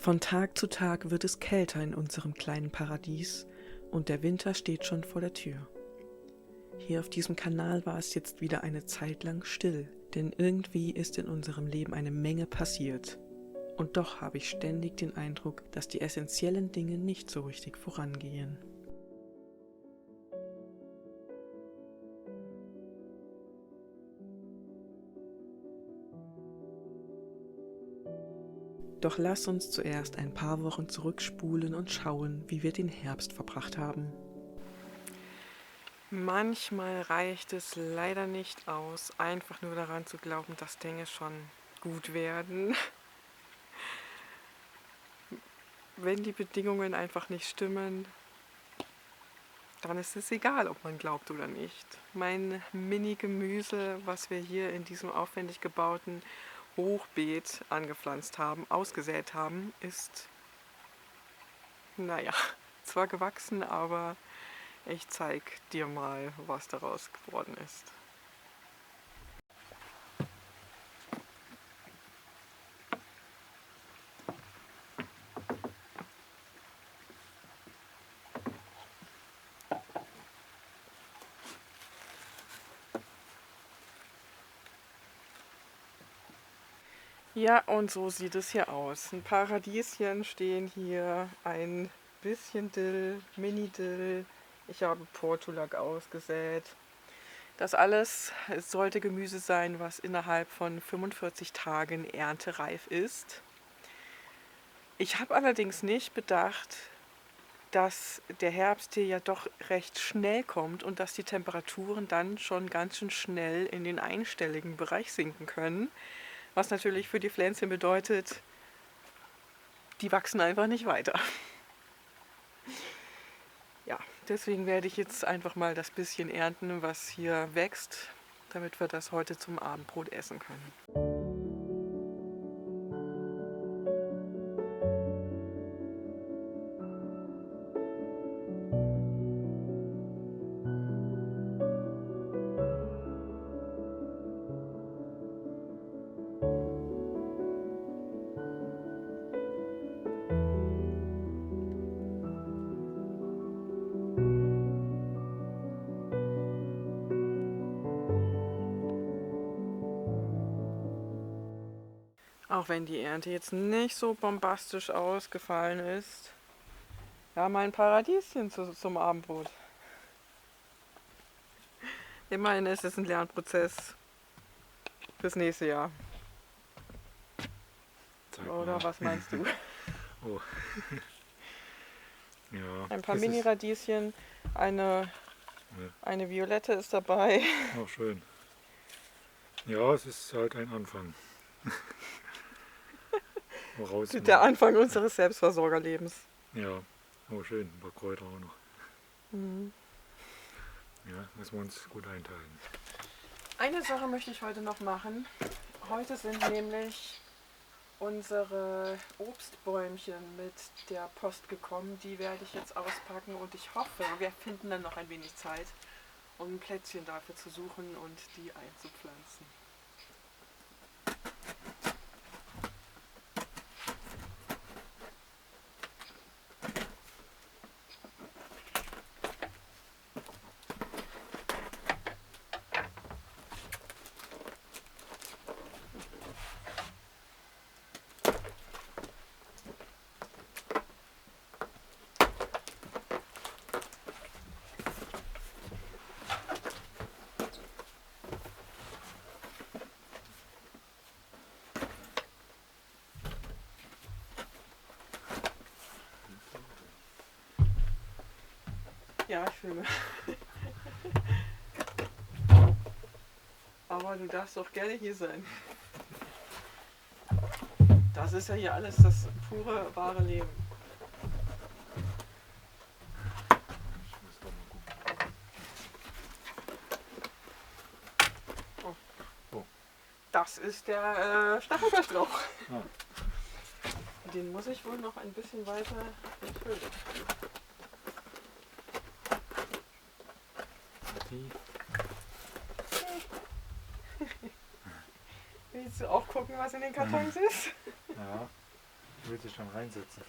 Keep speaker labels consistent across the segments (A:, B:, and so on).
A: Von Tag zu Tag wird es kälter in unserem kleinen Paradies und der Winter steht schon vor der Tür. Hier auf diesem Kanal war es jetzt wieder eine Zeit lang still, denn irgendwie ist in unserem Leben eine Menge passiert. Und doch habe ich ständig den Eindruck, dass die essentiellen Dinge nicht so richtig vorangehen. Doch lass uns zuerst ein paar Wochen zurückspulen und schauen, wie wir den Herbst verbracht haben. Manchmal reicht es leider nicht aus, einfach nur daran zu glauben, dass Dinge schon gut werden. Wenn die Bedingungen einfach nicht stimmen, dann ist es egal, ob man glaubt oder nicht. Mein Mini-Gemüse, was wir hier in diesem aufwendig gebauten Hochbeet angepflanzt haben, ausgesät haben, ist, zwar gewachsen, aber ich zeig dir mal, was daraus geworden ist. Ja, und so sieht es hier aus. Ein paar Radieschen stehen hier, ein bisschen Dill, Mini-Dill. Ich habe Portulak ausgesät. Das alles sollte Gemüse sein, was innerhalb von 45 Tagen erntereif ist. Ich habe allerdings nicht bedacht, dass der Herbst hier ja doch recht schnell kommt und dass die Temperaturen dann schon ganz schön schnell in den einstelligen Bereich sinken können. Was natürlich für die Pflänzchen bedeutet, die wachsen einfach nicht weiter. Ja, deswegen werde ich jetzt einfach mal das bisschen ernten, was hier wächst, damit wir das heute zum Abendbrot essen können. Auch wenn die Ernte jetzt nicht so bombastisch ausgefallen ist. Ja, mal ein paar Radieschen zum Abendbrot. Immerhin ist es ein Lernprozess fürs nächste Jahr. Oder was meinst du?
B: Oh. Ja,
A: ein paar Mini-Radieschen, eine violette ist dabei.
B: Auch schön. Ja, es ist halt ein Anfang.
A: Der Anfang unseres Selbstversorgerlebens.
B: Ja, oh schön, ein paar Kräuter auch noch.
A: Mhm.
B: Ja, müssen wir uns gut einteilen.
A: Eine Sache möchte ich heute noch machen. Heute sind nämlich unsere Obstbäumchen mit der Post gekommen. Die werde ich jetzt auspacken und ich hoffe, wir finden dann noch ein wenig Zeit, um ein Plätzchen dafür zu suchen und die einzupflanzen. Ja, ich filme. Aber du darfst doch gerne hier sein. Das ist ja hier alles das pure, wahre Leben. Oh. Das ist der Stachelbeerstrauch. Ah. Den muss ich wohl noch ein bisschen weiter enthüllen. Willst du auch gucken, was in den Kartons ist?
B: Ja. will sich dann reinsetzen.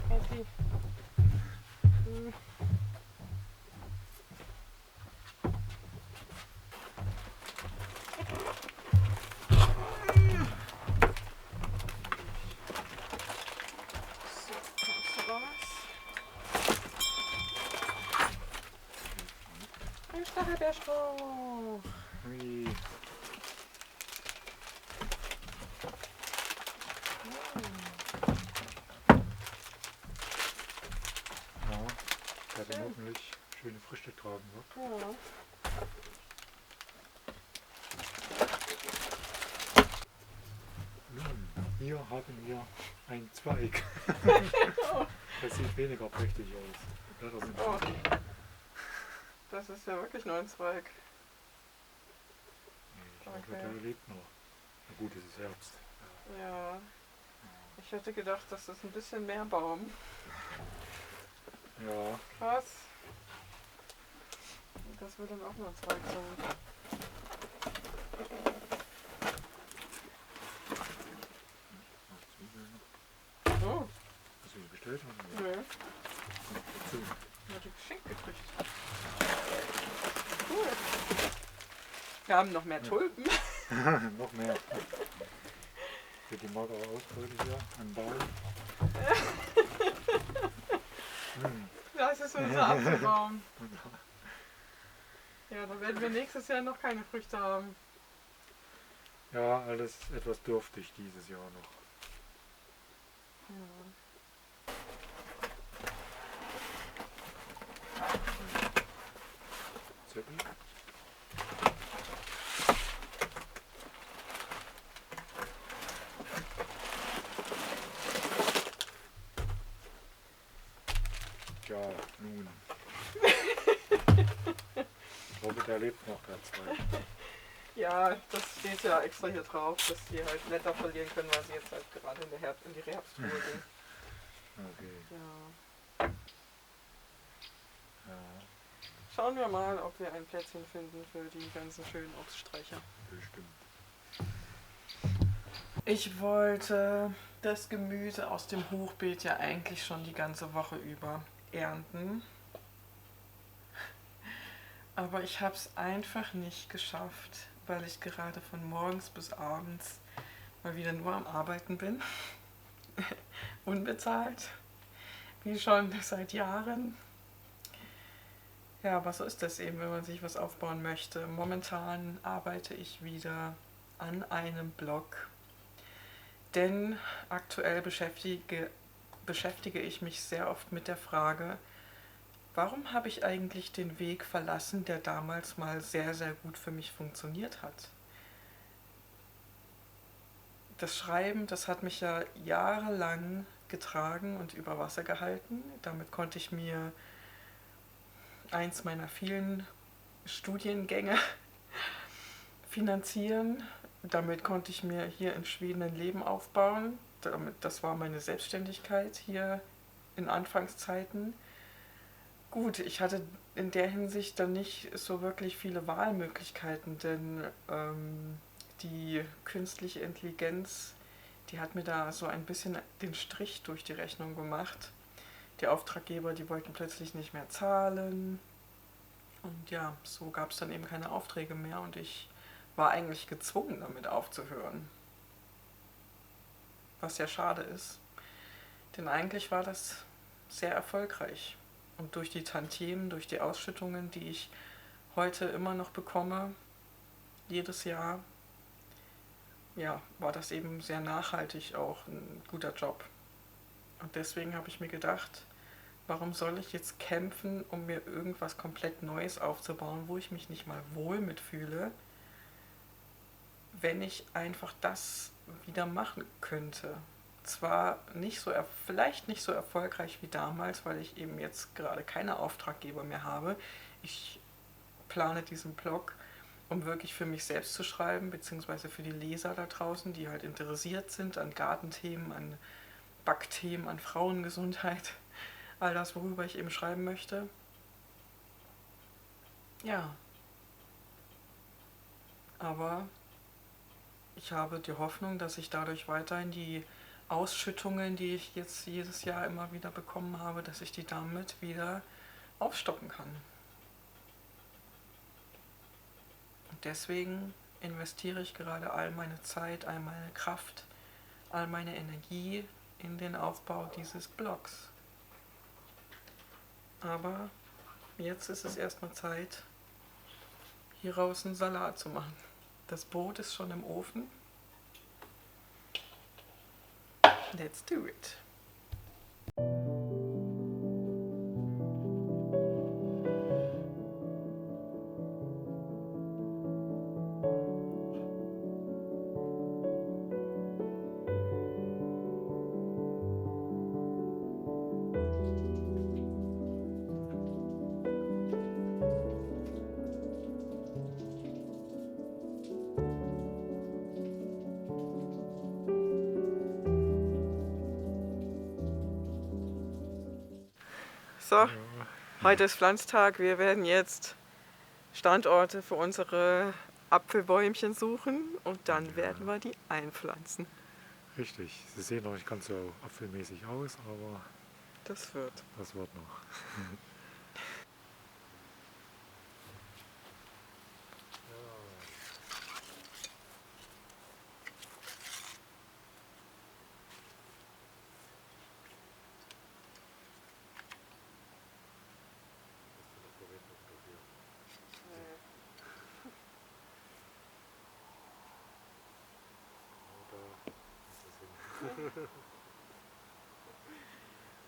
A: Okay. Ein Stachelbeerstrauch.
B: Ui. Ja, der hat dann hoffentlich schöne Früchte tragen wird.
A: Ja.
B: Nun, hier haben wir einen Zweig. Das sieht weniger prächtig aus. Die Blätter sind
A: Oh. Das ist ja wirklich nur ein Zweig.
B: Ich hoffe,
A: Okay.
B: der lebt noch. Na gut, es ist Herbst.
A: Ja. Ich hätte gedacht, das ist ein bisschen mehr Baum.
B: Ja,
A: Krass. Das wird dann auch nur ein Zweig sein.
B: Zwiebeln noch.
A: Oh,
B: Hast du die bestellt? Oder?
A: nö.
B: Dazu.
A: Hat die geschenkt gekriegt. Cool. Wir haben noch mehr Tulpen.
B: Noch mehr. Für die magere Ausbeute hier an Baum.
A: Das ist unser Apfelbaum. Ja, da werden wir nächstes Jahr noch keine Früchte haben.
B: Ja, alles etwas dürftig dieses Jahr noch.
A: Ja.
B: Zettel. Ja, nun. Ich hoffe, der lebt noch, der Zweig.
A: Ja, das steht ja extra hier drauf, dass die halt Blätter verlieren können, weil sie jetzt halt gerade in die Herbstruhe gehen.
B: Okay.
A: Ja.
B: Ja,
A: Schauen wir mal, ob wir ein Plätzchen finden für die ganzen schönen Obststräucher.
B: bestimmt.
A: Ich wollte das Gemüse aus dem Hochbeet ja eigentlich schon die ganze Woche über ernten. Aber ich habe es einfach nicht geschafft, weil ich gerade von morgens bis abends mal wieder nur am Arbeiten bin. Unbezahlt. Wie schon seit Jahren. Ja, aber so ist das eben, wenn man sich was aufbauen möchte. Momentan arbeite ich wieder an einem Blog. Denn aktuell beschäftige ich mich sehr oft mit der Frage, warum habe ich eigentlich den Weg verlassen, der damals mal sehr, sehr gut für mich funktioniert hat? Das Schreiben, das hat mich ja jahrelang getragen und über Wasser gehalten. Damit konnte ich mir eins meiner vielen Studiengänge finanzieren. Damit konnte ich mir hier in Schweden ein Leben aufbauen. Das war meine Selbstständigkeit hier in Anfangszeiten. Gut, ich hatte in der Hinsicht dann nicht so wirklich viele Wahlmöglichkeiten, denn die künstliche Intelligenz, die hat mir da so ein bisschen den Strich durch die Rechnung gemacht. Die Auftraggeber, die wollten plötzlich nicht mehr zahlen. Und ja, so gab es dann eben keine Aufträge mehr und ich war eigentlich gezwungen, damit aufzuhören. Was ja schade ist, denn eigentlich war das sehr erfolgreich. Und durch die Tantiemen, durch die Ausschüttungen, die ich heute immer noch bekomme, jedes Jahr, ja, war das eben sehr nachhaltig auch ein guter Job. Und deswegen habe ich mir gedacht, warum soll ich jetzt kämpfen, um mir irgendwas komplett Neues aufzubauen, wo ich mich nicht mal wohl mitfühle, wenn ich einfach das wieder machen könnte. Zwar nicht so, vielleicht nicht so erfolgreich wie damals, weil ich eben jetzt gerade keine Auftraggeber mehr habe. Ich plane diesen Blog, um wirklich für mich selbst zu schreiben, beziehungsweise für die Leser da draußen, die halt interessiert sind an Gartenthemen, an Backthemen, an Frauengesundheit, all das, worüber ich eben schreiben möchte. Ja, Aber ich habe die Hoffnung, dass ich dadurch weiterhin die Ausschüttungen, die ich jetzt jedes Jahr immer wieder bekommen habe, dass ich die damit wieder aufstocken kann. Und deswegen investiere ich gerade all meine Zeit, all meine Kraft, all meine Energie in den Aufbau dieses Blogs. Aber jetzt ist es erstmal Zeit, hieraus einen Salat zu machen. Das Brot ist schon im Ofen. Let's do it. So, heute ist Pflanztag. Wir werden jetzt Standorte für unsere Apfelbäumchen suchen und dann werden wir die einpflanzen.
B: Richtig, sie sehen noch nicht ganz so apfelmäßig aus, aber
A: Das wird.
B: das wird noch.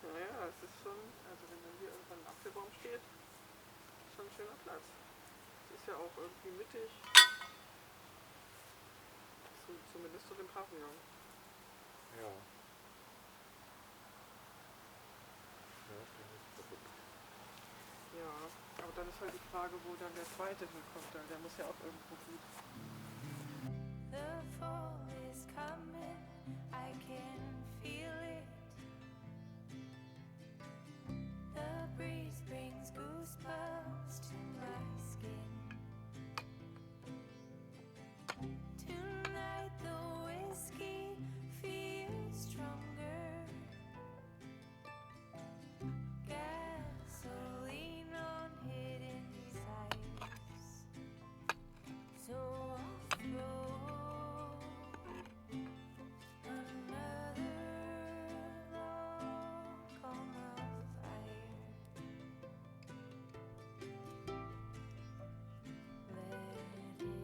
A: Naja, es ist schon, also wenn dann hier irgendwann ein Apfelbaum steht, ist schon ein schöner Platz. Es ist ja auch irgendwie mittig, zumindest zu dem Pavillon.
B: Ja. Ja, der ist kaputt.
A: Ja, aber dann ist halt die Frage, wo dann der zweite hinkommt. Der muss ja auch irgendwo gut.
C: The fall is coming, I can feel it. The breeze brings goosebumps to my skin. Tonight the whiskey feels stronger. Gasoline on hidden desires. So I'll throw another log on the fire. Let it burn. Let it burn.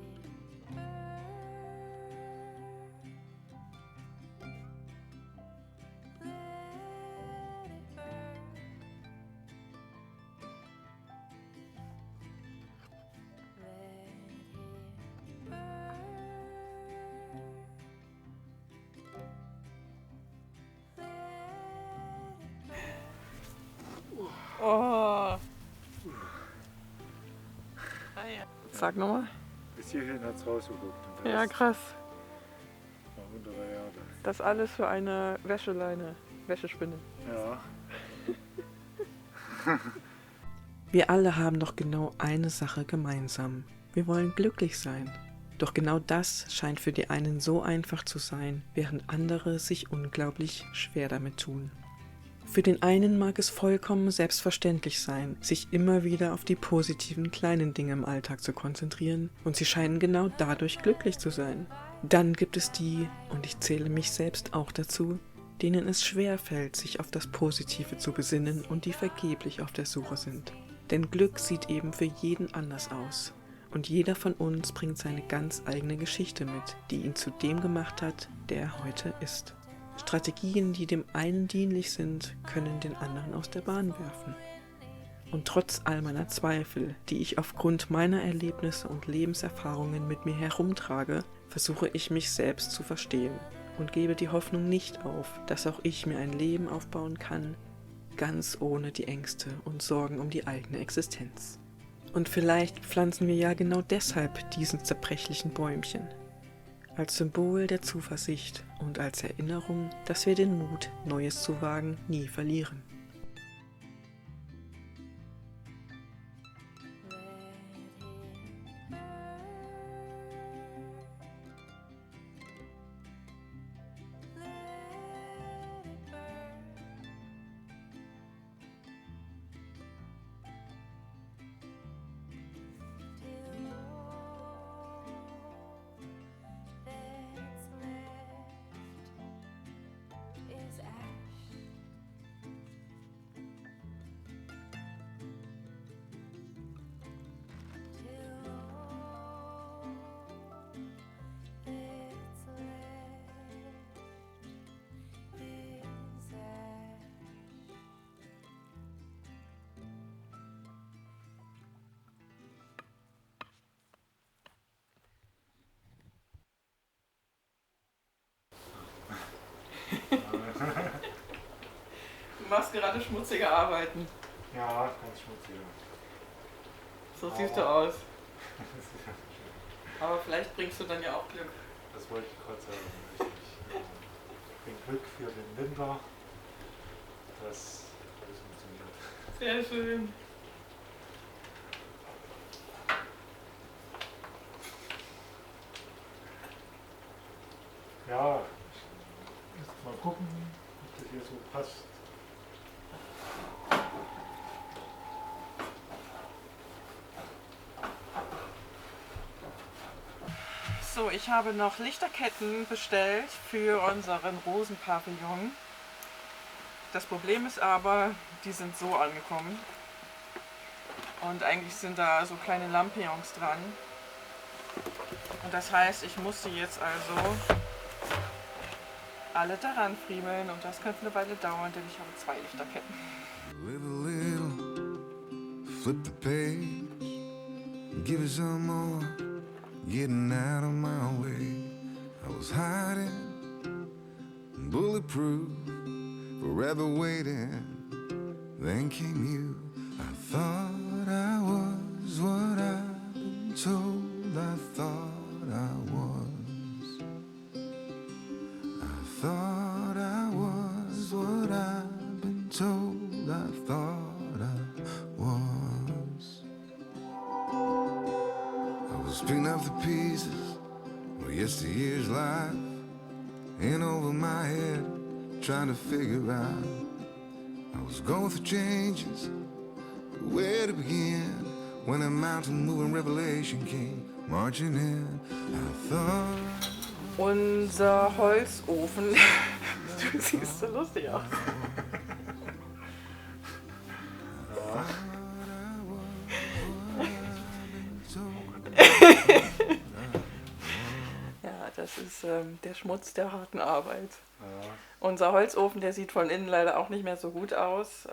A: Oh! Sag nochmal.
B: Bis hierhin hat es rausgeguckt. Und der
A: Ja,
B: Rest
A: krass.
B: war unter der Erde.
A: Das alles für eine Wäscheleine, Wäschespinne.
B: Ja.
A: Wir alle haben doch genau eine Sache gemeinsam. Wir wollen glücklich sein. Doch genau das scheint für die einen so einfach zu sein, während andere sich unglaublich schwer damit tun. Für den einen mag es vollkommen selbstverständlich sein, sich immer wieder auf die positiven kleinen Dinge im Alltag zu konzentrieren, und sie scheinen genau dadurch glücklich zu sein. Dann gibt es die, und ich zähle mich selbst auch dazu, denen es schwer fällt, sich auf das Positive zu besinnen und die vergeblich auf der Suche sind. Denn Glück sieht eben für jeden anders aus. Und jeder von uns bringt seine ganz eigene Geschichte mit, die ihn zu dem gemacht hat, der er heute ist. Strategien, die dem einen dienlich sind, können den anderen aus der Bahn werfen. Und trotz all meiner Zweifel, die ich aufgrund meiner Erlebnisse und Lebenserfahrungen mit mir herumtrage, versuche ich mich selbst zu verstehen und gebe die Hoffnung nicht auf, dass auch ich mir ein Leben aufbauen kann, ganz ohne die Ängste und Sorgen um die eigene Existenz. Und vielleicht pflanzen wir ja genau deshalb diesen zerbrechlichen Bäumchen. Als Symbol der Zuversicht und als Erinnerung, dass wir den Mut, Neues zu wagen, nie verlieren.
C: Let it burn.
A: Du machst gerade schmutzige Arbeiten.
B: Ja, ganz schmutzig.
A: So siehst du aus. Aber vielleicht bringst du dann ja auch Glück.
B: Das wollte ich gerade sagen, richtig. Ich bringe Glück für den Winter, dass alles funktioniert.
A: Sehr schön.
B: Ja, ich muss mal gucken, ob das hier so passt.
A: So, ich habe noch Lichterketten bestellt für unseren Rosenpavillon. Das Problem ist aber, die sind so angekommen. Und eigentlich sind da so kleine Lampions dran. Und das heißt, ich muss sie jetzt also alle daran friemeln und das könnte eine Weile dauern, denn ich habe 2 Lichterketten.
D: Live a little, flip the page, give it some more, getting out of my way. I was hiding, bulletproof, forever waiting. Then came you. I thought I was what I've been told. I thought I was. I thought I was what I've been told. I thought I was. I was picking up the pieces of yesteryear's life, in over my head, trying to figure out. I was going through changes, but where to begin? When a mountain moving revelation came marching in, I thought.
A: Unser Holzofen. Du siehst so lustig aus. Ja, das ist der Schmutz der harten Arbeit.
B: Ja,
A: Unser Holzofen, der sieht von innen leider auch nicht mehr so gut aus.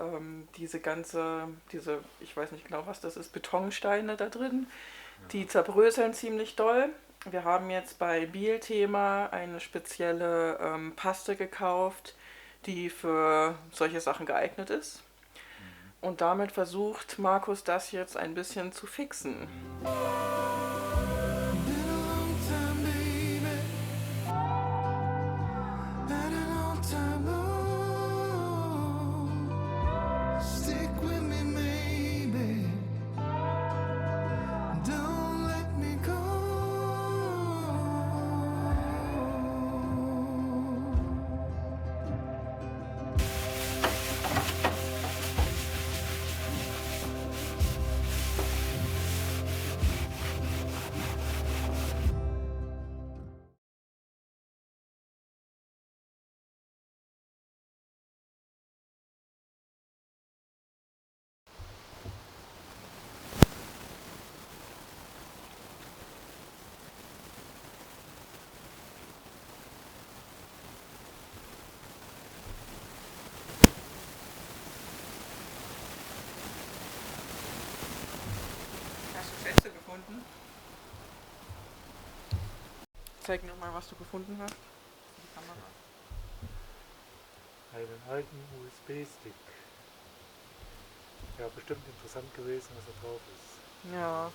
A: Diese, ich weiß nicht genau, was das ist, Betonsteine da drin, die zerbröseln ziemlich doll. Wir haben jetzt bei Biel-Thema eine spezielle Paste gekauft, die für solche Sachen geeignet ist. Und damit versucht Markus das jetzt ein bisschen zu fixen.
D: Been a long time, baby. Been a long time, oh. Stick with me, maybe. Don't let me go.
A: Hast du Schätze gefunden? Zeig nochmal, was du gefunden hast. Die Kamera.
B: einen alten USB-Stick. Ja, bestimmt interessant gewesen, was da drauf ist.
A: Ja,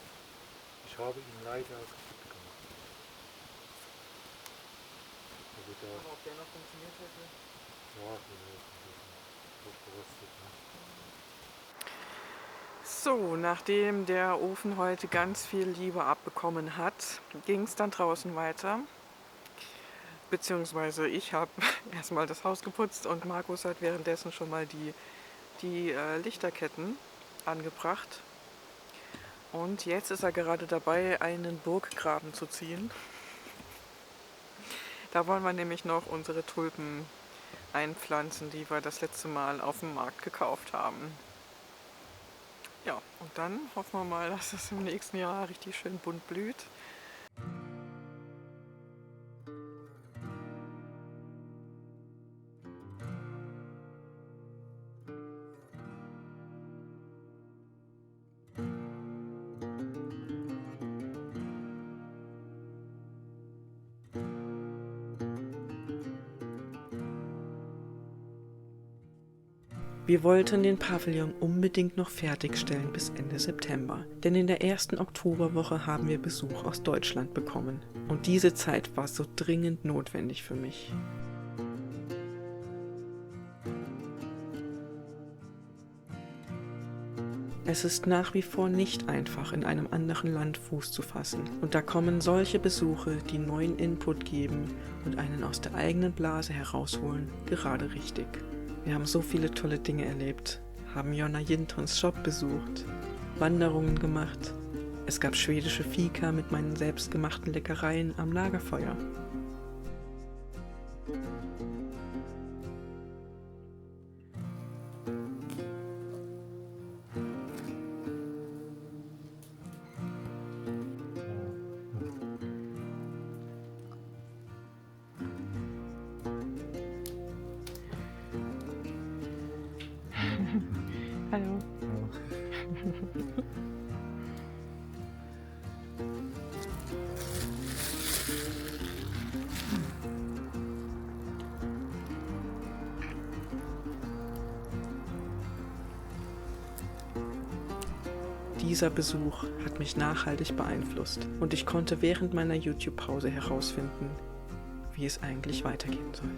B: Ich habe ihn leider kaputt gemacht. Also da,
A: aber ob der noch funktioniert hätte.
B: ja, durchgerostet. Ne?
A: So, nachdem der Ofen heute ganz viel Liebe abbekommen hat, ging es dann draußen weiter. Beziehungsweise ich habe erstmal das Haus geputzt und Markus hat währenddessen schon mal die Lichterketten angebracht. Und jetzt ist er gerade dabei, einen Burggraben zu ziehen. Da wollen wir nämlich noch unsere Tulpen einpflanzen, die wir das letzte Mal auf dem Markt gekauft haben. Ja, und dann hoffen wir mal, dass es im nächsten Jahr richtig schön bunt blüht. Wir wollten den Pavillon unbedingt noch fertigstellen bis Ende September, denn in der ersten Oktoberwoche haben wir Besuch aus Deutschland bekommen. Und diese Zeit war so dringend notwendig für mich. Es ist nach wie vor nicht einfach, in einem anderen Land Fuß zu fassen. Und da kommen solche Besuche, die neuen Input geben und einen aus der eigenen Blase herausholen, gerade richtig. Wir haben so viele tolle Dinge erlebt, haben Jonna Jintons Shop besucht, Wanderungen gemacht. Es gab schwedische Fika mit meinen selbstgemachten Leckereien am Lagerfeuer. Hallo. Dieser Besuch hat mich nachhaltig beeinflusst und ich konnte während meiner YouTube-Pause herausfinden, wie es eigentlich weitergehen soll.